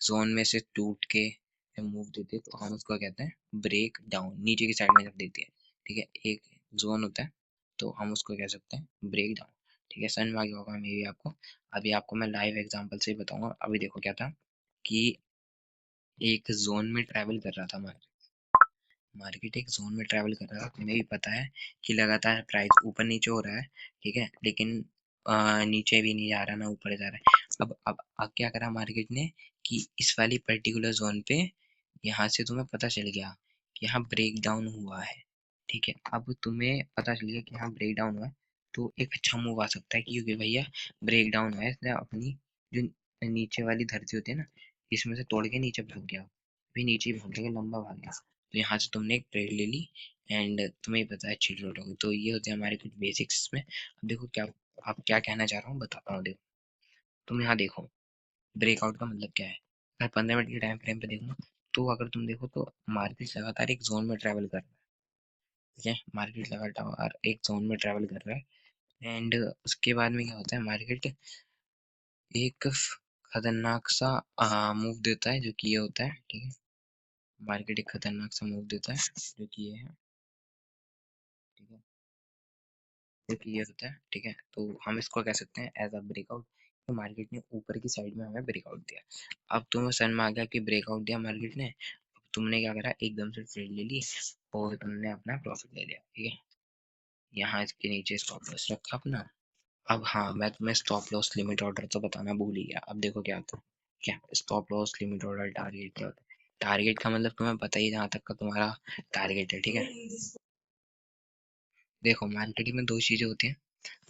जोन में से टूट के मूव देती है तो हम उसको कहते हैं ब्रेक डाउन, नीचे की साइड में जब देती है। ठीक है, एक जोन होता है तो हम उसको कह सकते हैं ब्रेक डाउन। ठीक है, समझ में आ गया होगा मे भी आपको। अभी आपको मैं लाइव एग्जांपल से ही बताऊंगा। अभी देखो क्या था कि एक जोन में ट्रैवल कर रहा था मार्केट, मार्केट एक जोन में ट्रैवल कर रहा है, तुम्हें भी पता है कि लगातार प्राइस ऊपर नीचे हो रहा है। ठीक है, लेकिन नीचे भी नहीं जा रहा ना ऊपर जा रहा है। अब क्या करा मार्केट ने कि इस वाली पर्टिकुलर जोन पे यहाँ से तुम्हें पता चल गया कि यहाँ ब्रेक डाउन हुआ है। ठीक है, अब तुम्हें पता चल गया कि यहाँ ब्रेक डाउन हुआ है, तो एक अच्छा मूव आ सकता है कि क्योंकि भैया ब्रेक डाउन हुआ है, इसने अपनी जो नीचे वाली धरती होती है ना, इसमें से तोड़ के नीचे भाग गया, भी नीचे भाग गया, लंबा भाग गया, तो यहाँ से तुमने एक ट्रेड ले ली, एंड तुम्हें पता है अच्छी ट्रेड होगी। तो ये होते हैं हमारे कुछ बेसिक्स इसमें। अब देखो क्या आप क्या कहना चाह रहा हूँ बताता हूँ। देखो तुम यहाँ देखो, ब्रेकआउट का मतलब क्या है, अगर 15 मिनट के टाइम फ्रेम पे देखो, तो अगर तुम देखो तो मार्केट लगातार एक जोन में ट्रेवल कर रहा है। ठीक है, मार्केट लगातार एक जोन में ट्रेवल कर रहा है, एंड उसके बाद में क्या होता है, मार्केट एक खतरनाक सा मूव देता है जो कि ये होता है। ठीक है, मार्केट एक खतरनाक सा मूव देता है जो कि ये है। ठीक है, जो कि ये होता है। ठीक है, तो हम इसको कह सकते हैं एज अ ब्रेकआउट, तो मार्केट ने ऊपर की साइड में हमें ब्रेकआउट दिया। अब तुम्हें समझ में आ गया कि ब्रेकआउट दिया मार्केट ने, अब तुमने क्या करा, एकदम से ट्रेड ले ली और तुमने अपना प्रॉफिट ले लिया। ठीक है, यहाँ इसके नीचे स्टॉप लॉस रखा अपना। अब हाँ, मैं तुम्हें स्टॉप लॉस लिमिट ऑर्डर तो बताना भूल ही गया। अब देखो क्या होता है, क्या stop loss limit order target क्या होता है। टारगेट का मतलब तुम्हें पता ही जहाँ तक का तुम्हारा टारगेट है। ठीक है, देखो मार्केटिंग में दो चीजें होती हैं,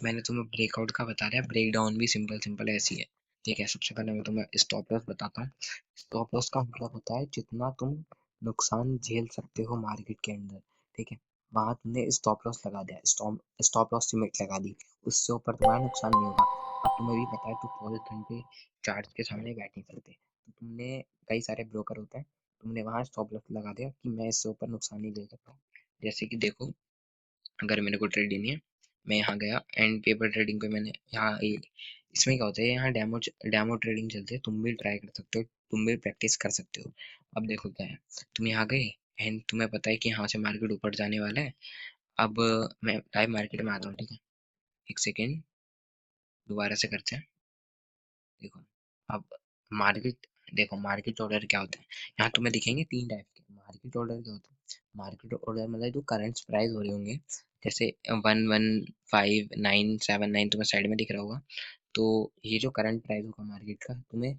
मैंने तुम्हें ब्रेकआउट का बता दिया, ब्रेक डाउन भी सिंपल सिंपल ऐसी है। ठीक है, सबसे पहले मैं तुम्हें स्टॉप लॉस बताता हूँ। स्टॉप लॉस का मतलब होता है जितना तुम नुकसान झेल सकते हो मार्केट के अंदर। ठीक है, वहां तुमने स्टॉप लॉस लगा दिया, स्टॉप स्टॉप लॉस लिमिट लगा दी, उससे ऊपर तुम्हारा नुकसान नहीं होगा। अब तुम्हें भी पता है तो 24 घंटे चार्ट के सामने बैठ नहीं सकते, तो तुमने, कई सारे ब्रोकर होते हैं, तुमने वहां स्टॉप लॉस लगा दिया कि मैं इससे ऊपर नुकसान नहीं ले सकता। जैसे कि देखो, अगर मेरे को ट्रेड लेनी है, मैं यहाँ गया एंड पेपर ट्रेडिंग पे मैंने यहाँ इसमें क्या होता है, यहाँ डेमो डेमो ट्रेडिंग चलती है, तुम भी ट्राई कर सकते हो, तुम भी प्रैक्टिस कर सकते हो। अब देखो क्या है, तुम यहाँ गए एंड तुम्हें पता है कि यहाँ से मार्केट ऊपर जाने वाला है। अब मैं लाइव मार्केट में आता हूँ। ठीक है, एक सेकेंड, दोबारा से करते हैं। देखो अब मार्केट, देखो मार्केट ऑर्डर क्या होता है, यहाँ तुम्हें दिखेंगे तीन टाइप के। मार्केट ऑर्डर क्या होता है, मार्केट ऑर्डर मतलब जो करंट प्राइस हो रहे होंगे, जैसे 115979 तुम्हें साइड में दिख रहा होगा, तो ये जो करंट प्राइस होगा मार्केट का, तुम्हें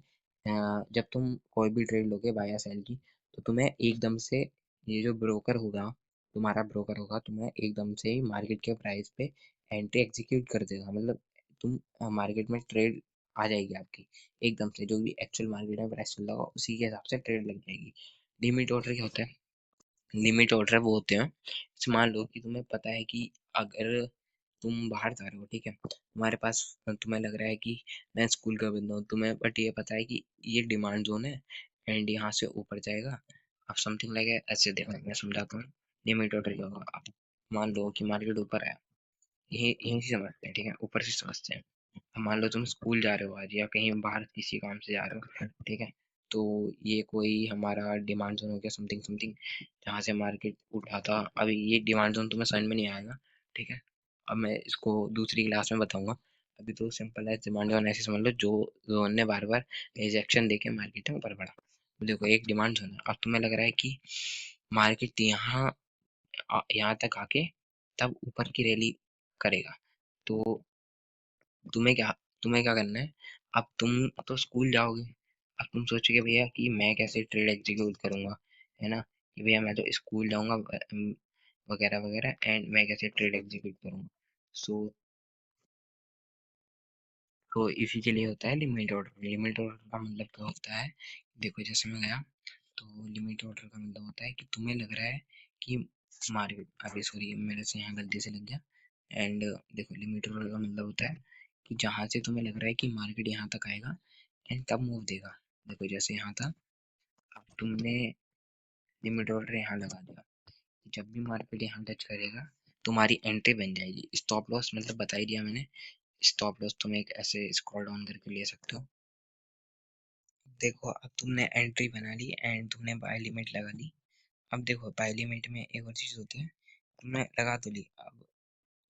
जब तुम कोई भी ट्रेड लोगे बाय या सेल की, तो तुम्हें एकदम से ये जो ब्रोकर होगा, तुम्हारा ब्रोकर होगा, तुम्हें एकदम से ही मार्केट के प्राइस पे एंट्री एग्जीक्यूट कर देगा, मतलब तुम मार्केट में ट्रेड आ जाएगी आपकी एकदम से, जो भी एक्चुअल मार्केट में प्राइस चल रहा होगा उसी के हिसाब से ट्रेड लग जाएगी। लिमिट ऑर्डर क्या होता है? लिमिट ऑर्डर वो होते हैं, जैसे मान लो कि तुम्हें पता है कि अगर तुम बाहर जा रहे हो, ठीक है, तुम्हारे पास, तुम्हें लग रहा है कि मैं स्कूल का बंदा हूँ, तुम्हें बट ये पता है कि ये डिमांड जोन है एंड यहाँ से ऊपर जाएगा। अब समथिंग लाइक ऐसे देखो, मैं समझाता हूँ। लिमिट ऑर्डर क्या होगा? आप मान लो कि मार्केट ऊपर आया, यही यहीं से समझते हैं, ठीक है, ऊपर से समझते हैं। अब मान लो तुम स्कूल जा रहे हो आज, या कहीं बाहर किसी काम से जा रहे हो, ठीक है, तो ये कोई हमारा डिमांड जोन हो गया समथिंग समथिंग, जहाँ से मार्केट उठा था। अभी ये डिमांड जोन तुम्हें समझ में नहीं आएगा, ठीक है, अब मैं इसको दूसरी क्लास में बताऊंगा। अभी तो सिंपल है, डिमांड जोन ऐसे समझ लो जो जोन ने बार बार रिजेक्शन देके मार्केट में ऊपर बढ़ा। तो देखो एक डिमांड जोन है, अब तुम्हें लग रहा है कि मार्केट यहाँ यहाँ तक आके तब ऊपर की रैली करेगा। तो तुम्हें क्या तुम्हें क्या करना है? अब तुम तो स्कूल जाओगे, अब तुम सोचोगे भैया कि मैं कैसे ट्रेड एग्जीक्यूट करूंगा, है ना, कि भैया मैं तो स्कूल जाऊंगा वगैरह वगैरह, एंड मैं कैसे ट्रेड एग्जीक्यूट करूंगा। सो तो इसी के लिए होता है लिमिट ऑर्डर। लिमिट ऑर्डर का मतलब क्या होता है? देखो जैसे मैं गया, तो लिमिट ऑर्डर का मतलब होता है कि तुम्हें लग रहा है कि मार्केट, अभी सॉरी मेरे से यहाँ गलती से लग गया, एंड देखो लिमिट ऑर्डर का मतलब होता है कि जहाँ से तुम्हें लग रहा है कि मार्केट यहाँ तक आएगा एंड तब मूव देगा। देखो जैसे यहाँ था, अब तुमने लिमिट ऑर्डर यहाँ लगा दिया, जब भी मार्केट यहाँ टच करेगा तुम्हारी एंट्री बन जाएगी। स्टॉप लॉस मतलब बता ही दिया मैंने। स्टॉप लॉस तुम एक ऐसे स्क्रॉल डाउन करके ले सकते हो। देखो अब तुमने एंट्री बना ली एंड तुमने बाय लिमिट लगा ली। अब देखो बाय लिमिट में एक और चीज होती है, तुमने लगा तो ली, अब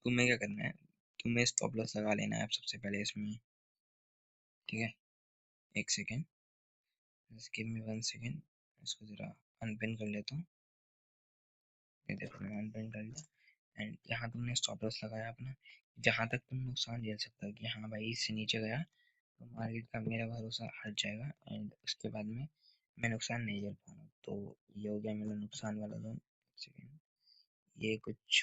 तुम्हें क्या करना है? तुम्हें स्टॉप लॉस लगा लेना है अब सबसे पहले इसमें, ठीक है। एक सेकेंड, गिव मी 1 सेकेंड, इसको जरा अनपिन कर लेता हूँ। ये देखो मैंने अनपिन कर लिया एंड यहाँ तुमने स्टॉप लॉस लगाया अपना, जहाँ तक तुम नुकसान झेल सकते हो कि हाँ भाई इससे नीचे गया तो मार्केट का मेरा भरोसा हट जाएगा एंड उसके बाद में मैं नुकसान नहीं झेल पाऊंगा। तो ये हो गया मेरा नुकसान वाला जोन। सेकेंड, ये कुछ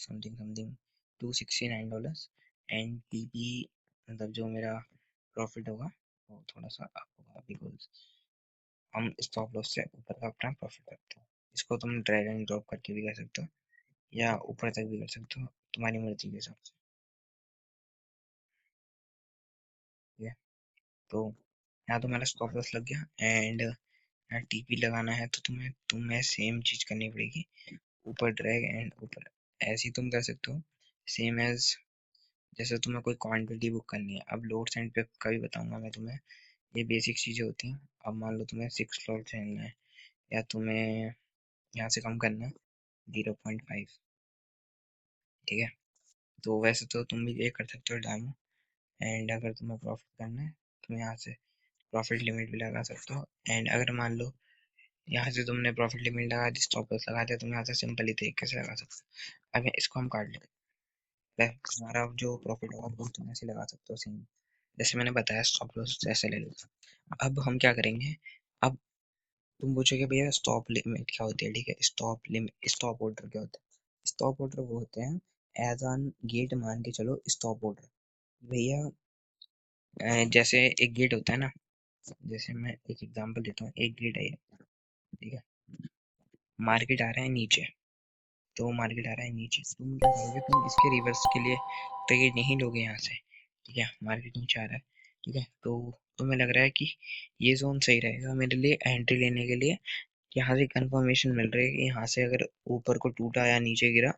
समथिंग समथिंग $269 एंड पीपी, मतलब जो मेरा प्रॉफिट होगा वो थोड़ा सा अप होगा, बिकॉज हम स्टॉप लॉस से ऊपर का अपना प्रॉफिट रखते हो। इसको तुम ड्रैग एंड ड्रॉप करके भी कर सकते हो या ऊपर तक भी कर सकते हो, तुम्हारी मर्जी के हिसाब से, ठीक है। तो यहाँ तुम्हारा स्टॉप लॉस लग गया एंड यहाँ टीपी लगाना है, तो तुम्हें सेम चीज करनी पड़ेगी, ऊपर ड्रैग एंड ऊपर। ऐसे ही तुम कर सकते हो सेम एज, जैसे तुम्हें कोई क्वांटिटी बुक करनी है। अब लोड्स एंड पे का भी बताऊंगा मैं तुम्हें, ये बेसिक चीजें होती हैं। अब मान लो तुम्हें 6 लॉट झेलना है या तुम्हें यहाँ से कम करना है 0.5, ठीक है। तो वैसे तो तुम भी ये कर सकते हो डायमो, एंड अगर तुम्हें प्रॉफिट करना है तुम यहाँ से प्रॉफिट लिमिट भी लगा सकते हो। एंड अगर मान लो यहाँ से तुमने प्रॉफिट लिमिट लगा दी, स्टॉप लॉस लगा दिया, तुम यहाँ से सिंपली तरीके से लगा सकते हो। अब इसको हम काट लेते हैं, तुम्हारा जो प्रॉफिट होगा वो तुम ऐसे लगा सकते हो सेम, जैसे मैंने बताया स्टॉप लॉस ऐसे ले लो। अब हम क्या करेंगे? अब तुम पूछोगे भैया स्टॉप लिमिट क्या होती है, ठीक है, स्टॉप लिमिट, स्टॉप ऑर्डर क्या होता है? स्टॉप ऑर्डर वो होते हैं एज ऑन गेट, मान के चलो स्टॉप ऑर्डर भैया। जैसे एक गेट होता है ना, जैसे मैं एक एग्जांपल देता हूँ, एक गेट है ये, ठीक है, मार्केट आ रहा है नीचे, तो मार्केट आ रहा है नीचे, तुम क्या करोगे? तुम इसके रिवर्स के लिए ट्रेड नहीं लोगे यहाँ से, ठीक है, मार्केट नीचे आ रहा है, ठीक है, तो तुम्हें लग रहा है कि ये जोन सही रहेगा मेरे लिए एंट्री लेने के लिए। यहाँ से कंफर्मेशन मिल रही है कि यहाँ से अगर ऊपर को टूटा या नीचे गिरा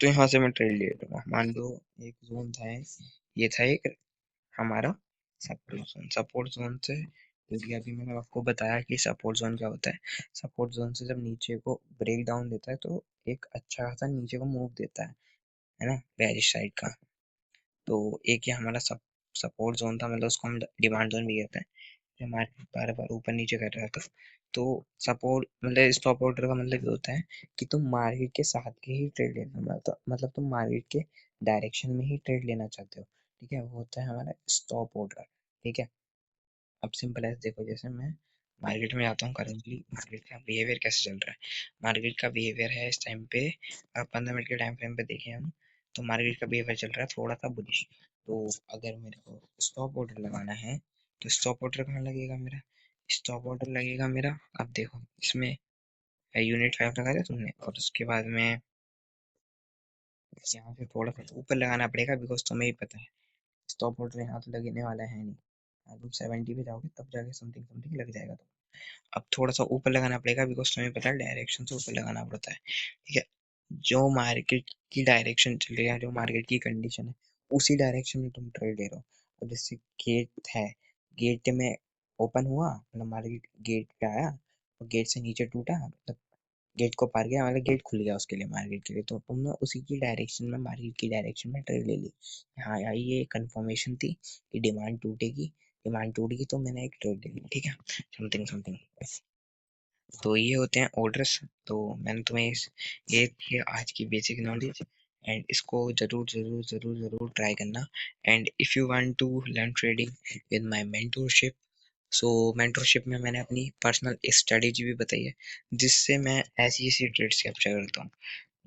तो यहाँ से मैं ट्रेड ले लूंगा। मान लो एक जोन था, ये था एक हमारा सपोर्ट जोन। सपोर्ट जोन से, क्योंकि अभी मैंने आपको बताया कि सपोर्ट जोन क्या होता है, सपोर्ट जोन से जब नीचे को ब्रेक डाउन देता है तो एक अच्छा खासा नीचे को मूव देता है ना, बेरिश साइड का। तो एक ये हमारा सपोर्ट जोन था, मतलब उसको हम डिमांड जोन भी कहते हैं, जो मार्केट बार बार ऊपर नीचे कर रहा था। तो सपोर्ट मतलब स्टॉप ऑर्डर का मतलब ये होता है कि तुम मार्केट के साथ के ही ट्रेड लेना, मतलब तुम मार्केट के डायरेक्शन में ही ट्रेड लेना चाहते हो, ठीक है, वो होता है हमारा स्टॉप ऑर्डर, ठीक है। अब सिंपल है, देखो जैसे मैं मार्केट में आता हूँ, करेंटली मार्केट का बिहेवियर कैसे चल रहा है? मार्केट का बिहेवियर है इस टाइम पे, अब 15 मिनट के टाइम फ्रेम पे देखें हम, तो मार्केट का बिहेवियर चल रहा है थोड़ा सा बुलिश। तो अगर मेरे को स्टॉप ऑर्डर लगाना है तो स्टॉप ऑर्डर कहाँ लगेगा मेरा? स्टॉप ऑर्डर लगेगा मेरा, अब देखो इसमें यूनिट 5 लगा दिया तुमने, और उसके बाद में यहाँ से थोड़ा सा ऊपर लगाना पड़ेगा, बिकॉज तुम्हें ही पता है स्टॉप ऑर्डर यहाँ तो लगने वाला है नहीं। तुम 70 पे जाओगे तब जाके समथिंग समथिंग लग जाएगा। तो अब थोड़ा सा ऊपर लगाना पड़ेगा, बिकॉज तुम्हें पता है डायरेक्शन से ऊपर लगाना पड़ता है, ठीक है। जो मार्केट की डायरेक्शन चल रही है, जो मार्केट की कंडीशन है, उसी डायरेक्शन में तुम ट्रेड ले रहे हो। अब जैसे गेट है, गेट में ओपन हुआ मतलब मार्केट गेट पे आया और गेट से नीचे टूटा, मतलब गेट को पार किया मतलब गेट खुल गया उसके लिए, मार्केट के लिए, तो तुमने उसी की डायरेक्शन में, मार्केट की डायरेक्शन में ट्रेड ले ली। यहाँ आई ये कंफर्मेशन थी कि डिमांड टूटेगी, डिमांड टूटेगी तो मैंने एक ट्रेड ले ली, ठीक है, समथिंग समथिंग। तो ये होते हैं ऑर्डर्स। तो मैंने तुम्हें ये थी आज की बेसिक नॉलेज, एंड इसको जरूर जरूर जरूर जरूर ट्राई करना। And if you want to learn trading with my mentorship, so mentorship में मैंने अपनी पर्सनल स्ट्रेटेजी भी बताई है, जिससे मैं ऐसी ऐसी ट्रेड्स कैप्चर करता हूँ।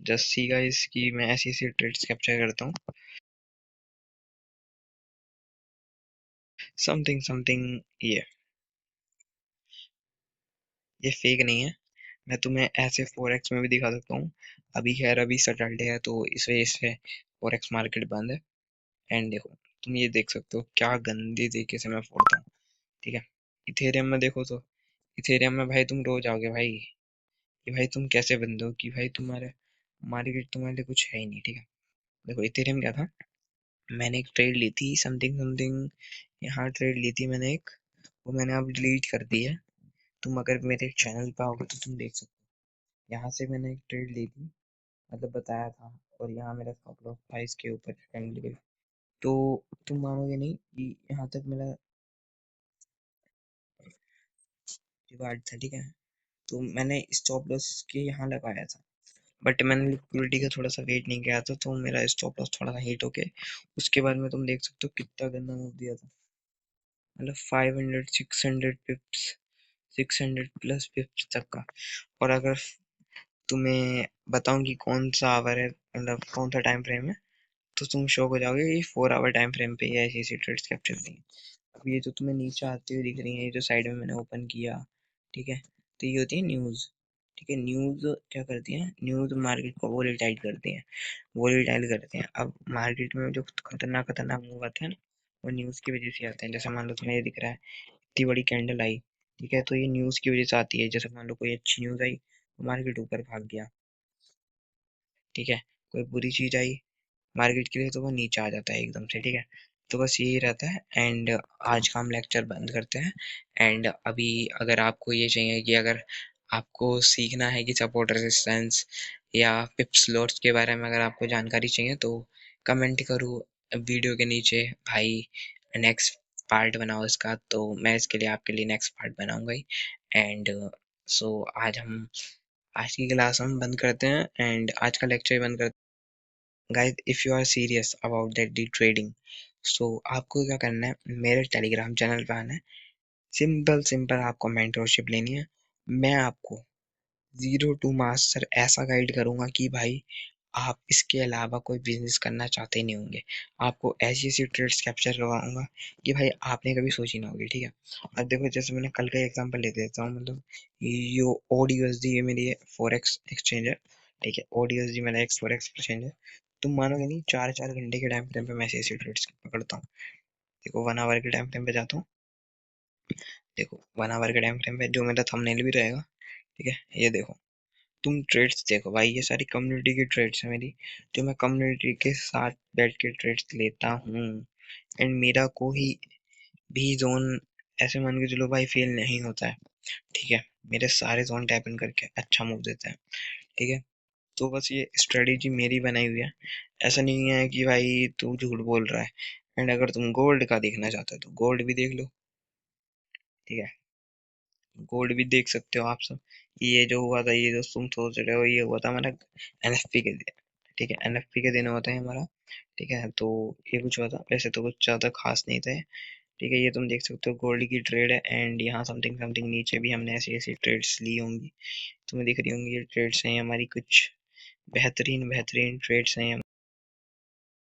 जस्ट सी गाइस कि मैं ऐसी ऐसी ट्रेड्स कैप्चर करता हूँ, समथिंग समथिंग। ये फेक नहीं है, मैं तुम्हें ऐसे फोरेक्स में भी दिखा सकता हूँ। अभी खैर अभी सैटरडे है तो इस वजह से फोरेक्स मार्केट बंद है। एंड देखो तुम ये देख सकते हो क्या गंदी तरीके से मैं फोड़ता हूँ, ठीक है। इथेरियम में देखो तो, इथेरियम में भाई तुम रो जाओगे भाई कि भाई तुम कैसे बंदे हो, कि भाई तुम्हारे मार्केट तुम्हारे लिए कुछ है ही नहीं, ठीक है। देखो इथेरियम क्या था, मैंने एक ट्रेड ली थी समथिंग समथिंग, यहाँ ट्रेड ली थी मैंने एक, वो मैंने अब डिलीट कर दी है। तुम अगर मेरे चैनल पे आओगे तो तुम देख सकते हो, यहाँ से मैंने एक ट्रेड ली थी, मतलब बताया था, और यहाँ मेरा स्टॉप लॉस था इसके ऊपर कैंडल। तो तुम मानोगे नहीं कि यहाँ तक मेरा रिवार्ड था, ठीक है। तो मैंने स्टॉप लॉस के यहाँ लगाया था, बट मैंने लिक्विडिटी का थोड़ा सा वेट नहीं किया था, तो मेरा स्टॉप लॉस थोड़ा सा हिट होके उसके बाद में तुम देख सकते हो कितना गंदा मूव दिया था, मतलब 500 600 पिप्स, 600 प्लस पिप्स तक का। और अगर तुम्हें बताऊं कि कौन सा आवर है, मतलब कौन सा टाइम फ्रेम है, तो तुम शॉक हो जाओगे कि 4 आवर टाइम फ्रेम पे ही ऐसी ऐसी ट्रेड्स कैप्चर की। अब ये जो तुम्हें नीचे आती हुई दिख रही है, ये जो साइड में मैंने ओपन किया, ठीक है, तो ये होती है न्यूज़, ठीक है। न्यूज़ क्या करती है, न्यूज़ मार्केट को वोलेटाइल करती है, वोलेटाइल करते हैं। अब मार्केट में जो खतरनाक खतरनाक मूव आते हैं ना, वो न्यूज़ की वजह से आते हैं। जैसे मान लो तुम्हें ये दिख रहा है इतनी बड़ी कैंडल आई, ठीक है, तो ये न्यूज़ की वजह से आती है। जैसे मान लो कोई अच्छी न्यूज़ आई तो मार्केट ऊपर भाग गया, ठीक है, कोई बुरी चीज़ आई मार्केट के लिए तो वो नीचे आ जाता है एकदम से, ठीक है। तो बस यही रहता है। एंड आज का हम लेक्चर बंद करते हैं। एंड अभी अगर आपको ये चाहिए कि अगर आपको सीखना है कि सपोर्ट रेजिस्टेंस या पिप्स लोड्स के बारे में अगर आपको जानकारी चाहिए तो कमेंट करो वीडियो के नीचे भाई, नेक्स्ट पार्ट बनाओ इसका, तो मैं इसके लिए आपके लिए नेक्स्ट पार्ट बनाऊंगा ही। एंड सो आज हम, आज की क्लास हम बंद करते हैं, एंड आज का लेक्चर बंद करते हैं। Guys if you are serious about that the trading, so आपको क्या करना है, मेरे टेलीग्राम चैनल पे आना है। सिंपल सिंपल आपको मेंटरशिप लेनी है। मैं आपको जीरो टू मास्टर ऐसा गाइड करूंगा कि भाई आप इसके अलावा कोई बिजनेस करना चाहते नहीं होंगे। आपको ऐसी ऐसी ट्रेड्स कैप्चर करवाऊंगा कि भाई आपने कभी सोची ना होगी, ठीक है। अब देखो जैसे मैंने कल का एग्जांपल ले देता हूँ, मतलब यो ODUSD ये मेरी फॉरेक्स एक्सचेंज है, ठीक है। ODUSD मेरा एक फॉरेक्स एक्सचेंज है। तुम मानोगे नहीं, 4 4 घंटे के टाइम फ्रेम पे मैं ऐसी ऐसी ट्रेड्स पकड़ता हूँ। देखो 1 आवर के टाइम फ्रेम पे जाता हूँ, देखो 1 आवर के टाइम फ्रेम पे जो मेरा थंबनेल भी रहेगा, ठीक है, ये देखो। तुम ट्रेड्स देखो भाई, ये सारी कम्युनिटी की ट्रेड्स है मेरी, जो मैं कम्युनिटी के साथ बैठ के ट्रेड्स लेता हूँ। एंड मेरा कोई भी जोन ऐसे मान के चलो भाई फेल नहीं होता है, ठीक है। मेरे सारे जोन टैप इन करके अच्छा मूव देते हैं, ठीक है। तो बस ये स्ट्रेटेजी मेरी बनाई हुई है, ऐसा नहीं है कि भाई तू झूठ बोल रहा है। एंड अगर तुम गोल्ड का देखना चाहते हो तो गोल्ड भी देख लो, ठीक है। गोल्ड भी देख सकते हो आप सब। ये जो हुआ था, ये जो तुम सोच रहे हो, ये हुआ था हमारा NFP के दिन, ठीक है, NFP के दिन होता है हमारा, ठीक है। तो ये कुछ हुआ था, वैसे तो कुछ ज्यादा खास नहीं था, ठीक है। ये तुम देख सकते हो गोल्ड की ट्रेड है, एंड यहाँ समथिंग समथिंग नीचे भी हमने ऐसी ऐसी ट्रेड्स ली होंगी, तुम्हें दिख रही होंगी। ये ट्रेड्स हैं हमारी, कुछ बेहतरीन बेहतरीन ट्रेड्स हैं।